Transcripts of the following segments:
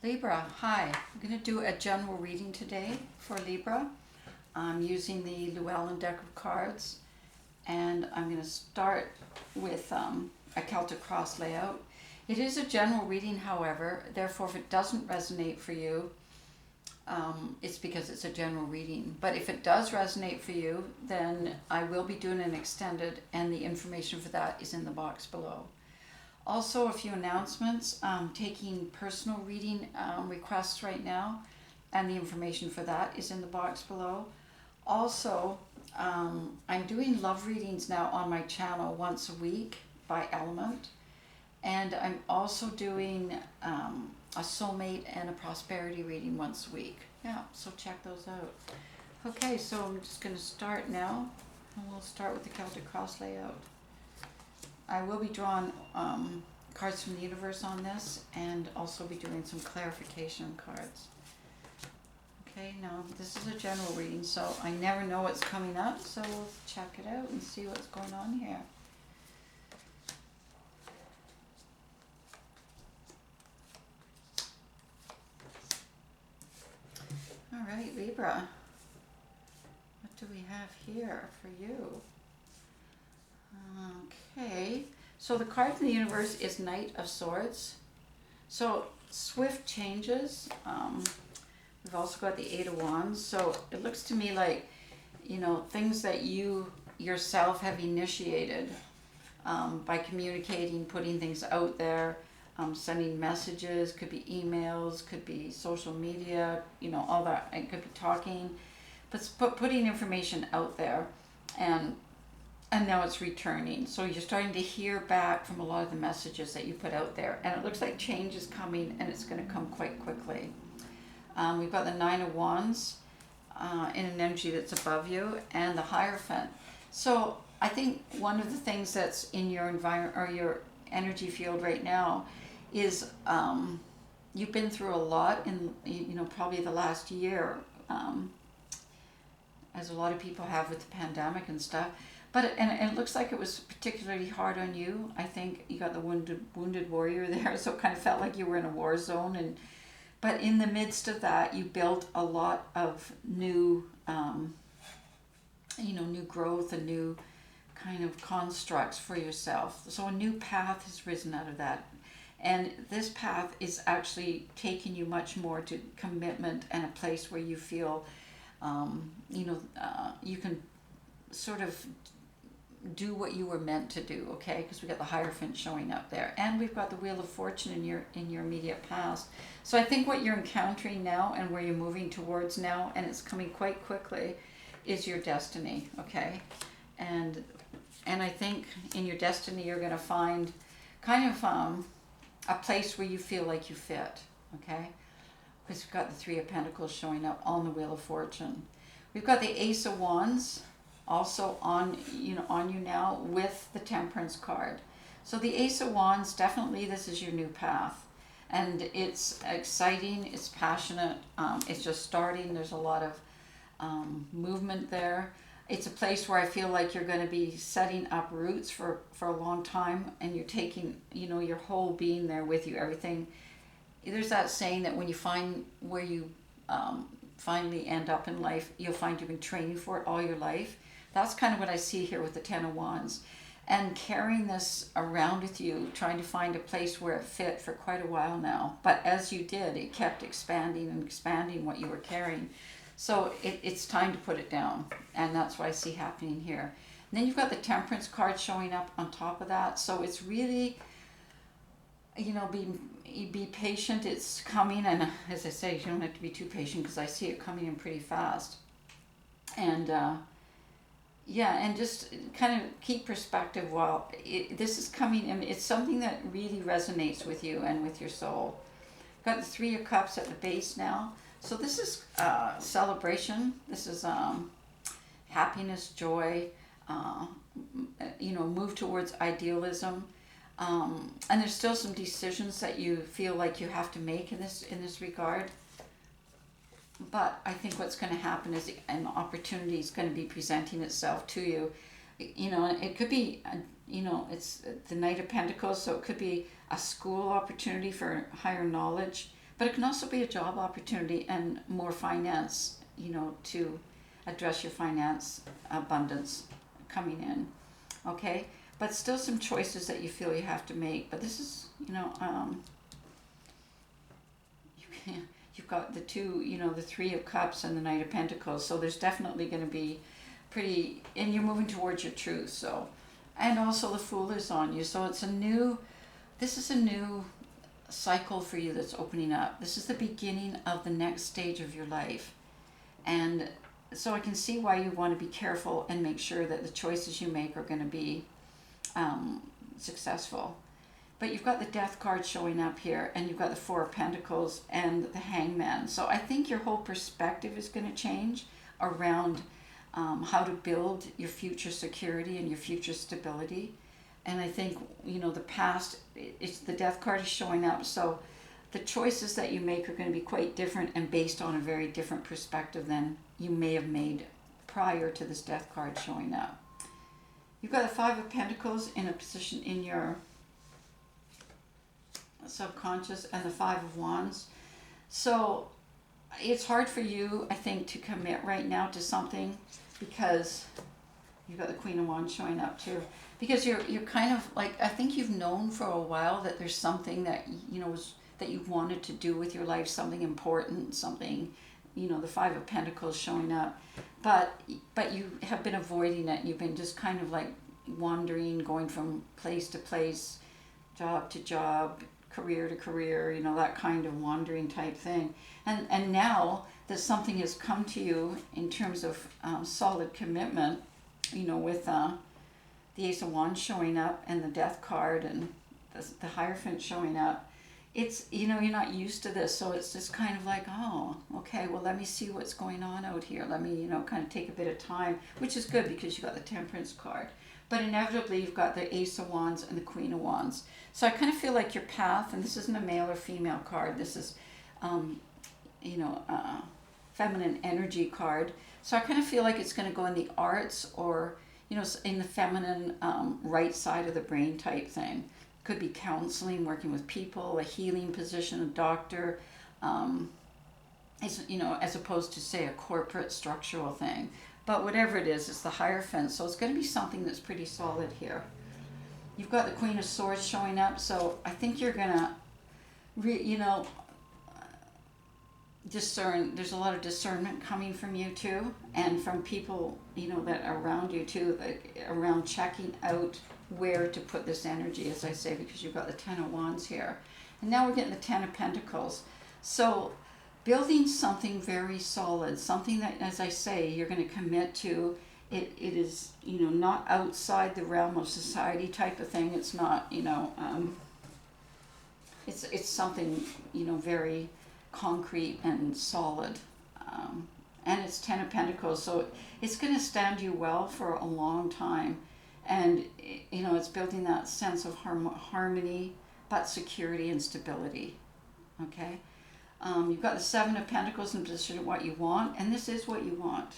Libra, hi. I'm going to do a general reading today for Libra. I'm using the Llewellyn deck of cards, and I'm going to start with a Celtic cross layout. It is a general reading, however, therefore if it doesn't resonate for you, it's because it's a general reading. But if it does resonate for you, then I will be doing an extended, and the information for that is in the box below. Also, a few announcements. Taking personal reading requests right now, and the information for that is in the box below. Also, I'm doing love readings now on my channel once a week by element, and I'm also doing a soulmate and a prosperity reading once a week. Yeah, so check those out. Okay, so I'm just going to start now, and we'll start with the Celtic cross layout. I will be drawing cards from the universe on this, and also be doing some clarification cards. Okay, now this is a general reading, so I never know what's coming up, so we'll check it out and see what's going on here. All right, Libra, what do we have here for you? Okay, so the card from the universe is Knight of Swords. So swift changes. We've also got the Eight of Wands. So it looks to me like, things that you yourself have initiated by communicating, putting things out there, sending messages, could be emails, could be social media, all that. It could be talking, but putting information out there, and now it's returning. So you're starting to hear back from a lot of the messages that you put out there. And it looks like change is coming, and it's going to come quite quickly. We've got the Nine of Wands in an energy that's above you, and the Hierophant. So I think one of the things that's in your environment or your energy field right now is you've been through a lot in, probably the last year, as a lot of people have with the pandemic and stuff. But and it looks like it was particularly hard on you. I think you got the wounded warrior there, so it kind of felt like you were in a war zone. But in the midst of that, you built a lot of new, new growth and new kind of constructs for yourself. So a new path has risen out of that. And this path is actually taking you much more to commitment and a place where you feel, you can sort of do what you were meant to do, okay? Because we got the Hierophant showing up there, and we've got the Wheel of Fortune in your immediate past. So I think what you're encountering now and where you're moving towards now, and it's coming quite quickly, is your destiny, okay? And I think in your destiny you're going to find kind of a place where you feel like you fit, okay? Because we've got the Three of Pentacles showing up on the Wheel of Fortune. We've got the Ace of Wands also on you now with the Temperance card. So the Ace of Wands, definitely this is your new path, and it's exciting, it's passionate, it's just starting. There's a lot of movement there. It's a place where I feel like you're going to be setting up roots for a long time, and you're taking your whole being there with you, everything. There's that saying that when you find where you finally end up in life, you'll find you've been training for it all your life. That's kind of what I see here with the Ten of Wands. And carrying this around with you, trying to find a place where it fit for quite a while now. But as you did, it kept expanding and expanding what you were carrying. So it's time to put it down. And that's what I see happening here. And then you've got the Temperance card showing up on top of that. So it's really, be patient. It's coming. And as I say, you don't have to be too patient, because I see it coming in pretty fast. And and just kind of keep perspective while this is coming in. It's something that really resonates with you and with your soul. Got the Three of Cups at the base now. So this is celebration. This is happiness, joy, move towards idealism. And there's still some decisions that you feel like you have to make in this regard. But I think what's going to happen is an opportunity is going to be presenting itself to you. It could be, it's the Knight of Pentacles, so it could be a school opportunity for higher knowledge. But it can also be a job opportunity and more finance, to address your finance abundance coming in. Okay? But still some choices that you feel you have to make. But this is, you've got the two, the Three of Cups and the Knight of Pentacles. So there's definitely going to be pretty, and you're moving towards your truth. So, and also the Fool is on you. So this is a new cycle for you that's opening up. This is the beginning of the next stage of your life. And so I can see why you want to be careful and make sure that the choices you make are going to be successful. But you've got the Death card showing up here, and you've got the Four of Pentacles and the Hangman. So I think your whole perspective is going to change around how to build your future security and your future stability. And I think, the past, it's the Death card is showing up. So the choices that you make are going to be quite different and based on a very different perspective than you may have made prior to this Death card showing up. You've got the Five of Pentacles in a position in your subconscious and the Five of Wands. So it's hard for you, I think, to commit right now to something because you've got the Queen of Wands showing up too. Because you're kind of like, I think you've known for a while that there's something that, that you wanted to do with your life, something important, something, the Five of Pentacles showing up. But you have been avoiding it. You've been just kind of like wandering, going from place to place, job to job, career to career, that kind of wandering type thing. And now that something has come to you in terms of solid commitment, with the Ace of Wands showing up and the Death card and the Hierophant showing up, it's, you're not used to this. So it's just kind of like, oh, okay, well, let me see what's going on out here. Let me, kind of take a bit of time, which is good because you got the Temperance card. But inevitably, you've got the Ace of Wands and the Queen of Wands. So I kind of feel like your path, and this isn't a male or female card. This is, feminine energy card. So I kind of feel like it's going to go in the arts or, in the feminine right side of the brain type thing. Could be counseling, working with people, a healing position, a doctor, as opposed to, say, a corporate structural thing. But whatever it is, it's the Hierophant. So it's going to be something that's pretty solid here. You've got the Queen of Swords showing up. So I think you're going to, discern. There's a lot of discernment coming from you too. And from people, that are around you too, like around checking out where to put this energy, as I say, because you've got the Ten of Wands here. And now we're getting the Ten of Pentacles. So building something very solid, something that, as I say, you're going to commit to. It is, not outside the realm of society type of thing. It's not, it's something, very concrete and solid. And it's Ten of Pentacles, so it's going to stand you well for a long time. And, it's building that sense of harmony, but security and stability. Okay? You've got the Seven of Pentacles in position of what you want, and this is what you want.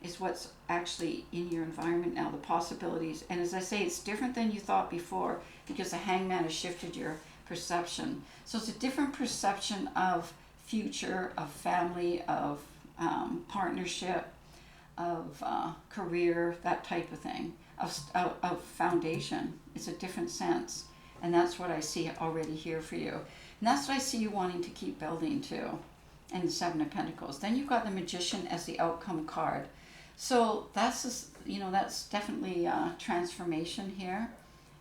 Is what's actually in your environment now, the possibilities. And as I say, it's different than you thought before because the Hangman has shifted your perception. So it's a different perception of future, of family, of partnership, of career, that type of thing, of foundation. It's a different sense. And that's what I see already here for you. And that's what I see you wanting to keep building too. And the Seven of Pentacles. Then you've got the Magician as the outcome card. So that's that's definitely transformation here.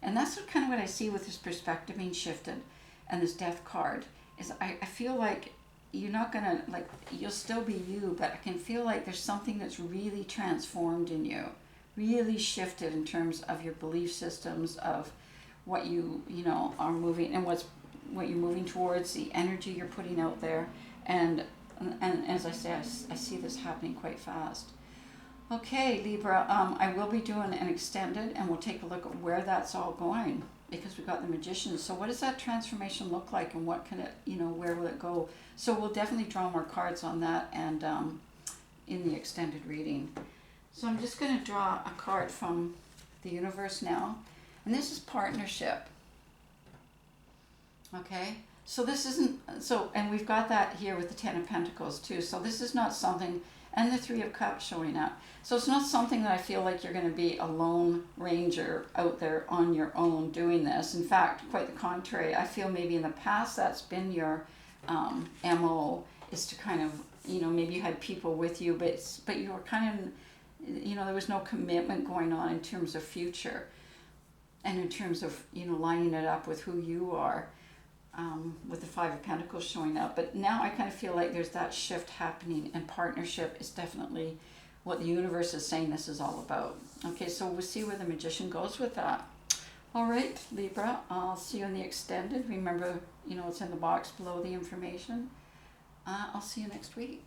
And that's kind of what I see with this perspective being shifted and this Death card. Is I feel like you're not going to, you'll still be you, but I can feel like there's something that's really transformed in you. Really shifted in terms of your belief systems, of what you, are moving, and what you're moving towards, the energy you're putting out there. And as I say, I see this happening quite fast. Okay, Libra, I will be doing an extended, and we'll take a look at where that's all going, because we've got the Magician. So what does that transformation look like, and what can it, where will it go? So we'll definitely draw more cards on that, and in the extended reading. So I'm just going to draw a card from the universe now, and this is partnership. Okay, So this isn't, so, and we've got that here with the Ten of Pentacles too. So this is not something, and the Three of Cups showing up. So it's not something that I feel like you're going to be a lone ranger out there on your own doing this. In fact, quite the contrary. I feel maybe in the past that's been your MO, is to kind of, maybe you had people with you, but you were kind of, there was no commitment going on in terms of future and in terms of, lining it up with who you are. With the Five of Pentacles showing up. But now I kind of feel like there's that shift happening, and partnership is definitely what the universe is saying this is all about. Okay, so we'll see where the Magician goes with that. All right, Libra, I'll see you in the extended. Remember, it's in the box below the information. I'll see you next week.